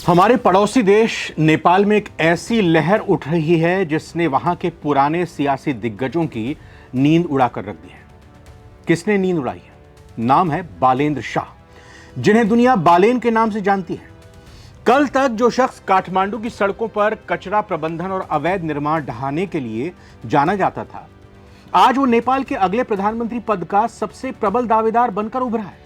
हमारे पड़ोसी देश नेपाल में एक ऐसी लहर उठ रही है जिसने वहां के पुराने सियासी दिग्गजों की नींद उड़ाकर रख दी है। किसने नींद उड़ाई है? नाम है बालेंद्र शाह, जिन्हें दुनिया बालेन के नाम से जानती है। कल तक जो शख्स काठमांडू की सड़कों पर कचरा प्रबंधन और अवैध निर्माण ढहाने के लिए जाना जाता था, आज वो नेपाल के अगले प्रधानमंत्री पद का सबसे प्रबल दावेदार बनकर उभरा है।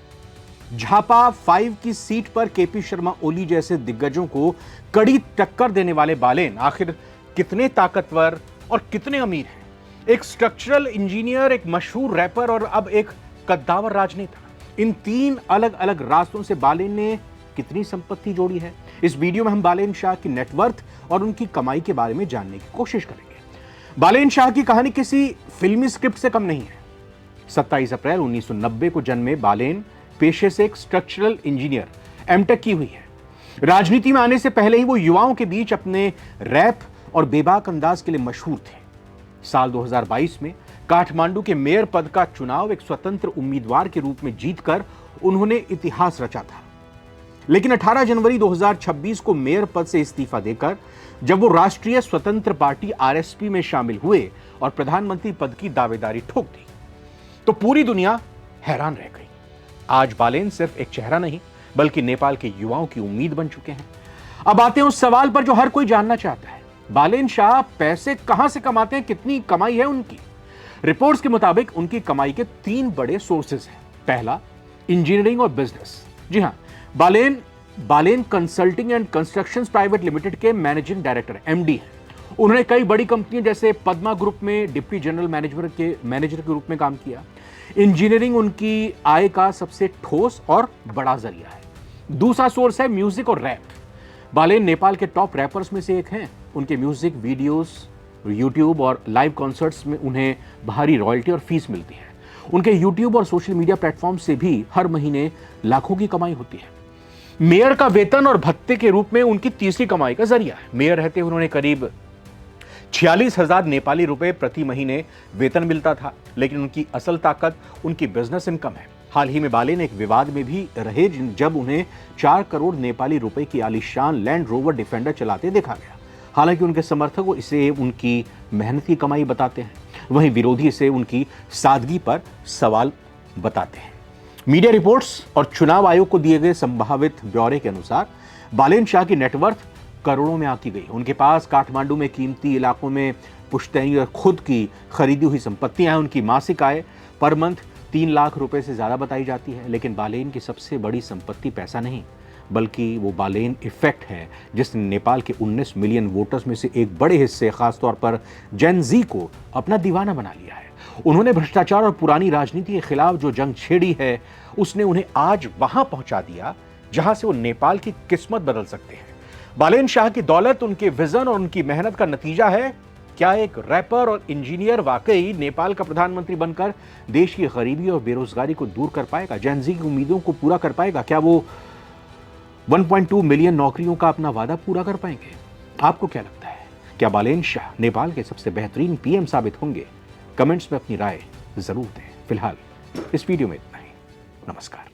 झापा 5 की सीट पर केपी शर्मा ओली जैसे दिग्गजों को कड़ी टक्कर देने वाले बालेन आखिर कितने ताकतवर और कितने अमीर हैं? एक स्ट्रक्चरल इंजीनियर, एक मशहूर रैपर और अब एक कद्दावर राजनेता। इन तीन अलग अलग रास्तों से बालेन ने कितनी संपत्ति जोड़ी है? इस वीडियो में हम बालेन शाह की नेटवर्थ और उनकी कमाई के बारे में जानने की कोशिश करेंगे। बालेन शाह की कहानी किसी फिल्मी स्क्रिप्ट से कम नहीं है। 27 अप्रैल 1990 को जन्मे बालेन पेशे से एक स्ट्रक्चरल इंजीनियर, एमटेक की हुई है। राजनीति में आने से पहले ही वो युवाओं के बीच अपने रैप और बेबाक अंदाज के लिए मशहूर थे। साल 2022 में काठमांडू के मेयर पद का चुनाव एक स्वतंत्र उम्मीदवार के रूप में जीतकर उन्होंने इतिहास रचा था। लेकिन 18 जनवरी 2026 को मेयर पद से इस्तीफा देकर जब वो राष्ट्रीय स्वतंत्र पार्टी आरएसपी में शामिल हुए और प्रधानमंत्री पद की दावेदारी ठोक दी, तो पूरी दुनिया हैरान रह गई। आज बालेन सिर्फ एक चेहरा नहीं, बल्कि नेपाल के युवाओं की उम्मीद बन चुके हैं। अब आते हैं उस सवाल पर जो हर कोई जानना चाहता है। बालेन शाह पैसे कहां से कमाते हैं? कितनी कमाई है उनकी? रिपोर्ट्स के मुताबिक उनकी कमाई के 3 बड़े सोर्सेज हैं। पहला, इंजीनियरिंग और बिजनेस। जी हां, Balen consulting and constructions private limited के मैनेजिंग डायरेक्टर, एमडी हैं। उन्होंने कई बड़ी कंपनियों जैसे पद्मा ग्रुप में डिप्टी जनरल मैनेजर के रूप में काम किया। इंजीनियरिंग उनकी आय का सबसे ठोस और बड़ा जरिया है। दूसरा सोर्स है म्यूजिक और रैप। बालेन नेपाल के टॉप रैपर्स में से एक हैं। उनके म्यूजिक वीडियोस, यूट्यूब और लाइव कॉन्सर्ट्स में उन्हें भारी रॉयल्टी और फीस मिलती है। उनके यूट्यूब और सोशल मीडिया प्लेटफॉर्म से भी हर महीने लाखों की कमाई होती है। मेयर का वेतन और भत्ते के रूप में उनकी तीसरी कमाई का जरिया है। मेयर रहते उन्होंने करीब 46,000 नेपाली रुपए प्रति महीने वेतन मिलता था, लेकिन उनकी असल ताकत उनकी बिजनेस इनकम है। हाल ही में बालेन एक विवाद में भी रहे जब उन्हें 4 करोड़ नेपाली रुपए की आलीशान लैंड रोवर डिफेंडर चलाते देखा गया। हालांकि उनके समर्थक इसे उनकी मेहनत की कमाई बताते हैं, वहीं विरोधी इसे उनकी सादगी पर सवाल बताते हैं। मीडिया रिपोर्ट्स और चुनाव आयोग को दिए गए संभावित ब्यौरे के अनुसार बालेन शाह की नेटवर्थ करोड़ों में आकी गई। उनके पास काठमांडू में कीमती इलाकों में पुश्तैनी और खुद की खरीदी हुई संपत्तियां हैं। उनकी मासिक आय पर मंथ 3 लाख रुपए से ज्यादा बताई जाती है। लेकिन बालेन की सबसे बड़ी संपत्ति पैसा नहीं, बल्कि वो बालेन इफेक्ट है, जिसने नेपाल के 19 मिलियन वोटर्स में से एक बड़े हिस्से, खासतौर पर जेन जी को अपना दीवाना बना लिया है। उन्होंने भ्रष्टाचार और पुरानी राजनीति के खिलाफ जो जंग छेड़ी है, उसने उन्हें आज वहां पहुंचा दिया जहां से वो नेपाल की किस्मत बदल सकते हैं। बालेन शाह की दौलत उनके विजन और उनकी मेहनत का नतीजा है। क्या एक रैपर और इंजीनियर वाकई नेपाल का प्रधानमंत्री बनकर देश की गरीबी और बेरोजगारी को दूर कर पाएगा? जेन जी की उम्मीदों को पूरा कर पाएगा? क्या वो 1.2 मिलियन नौकरियों का अपना वादा पूरा कर पाएंगे? आपको क्या लगता है? क्या बालेन शाह नेपाल के सबसे बेहतरीन पीएम साबित होंगे? कमेंट्स में अपनी राय जरूर दें। फिलहाल इस वीडियो में इतना ही। नमस्कार।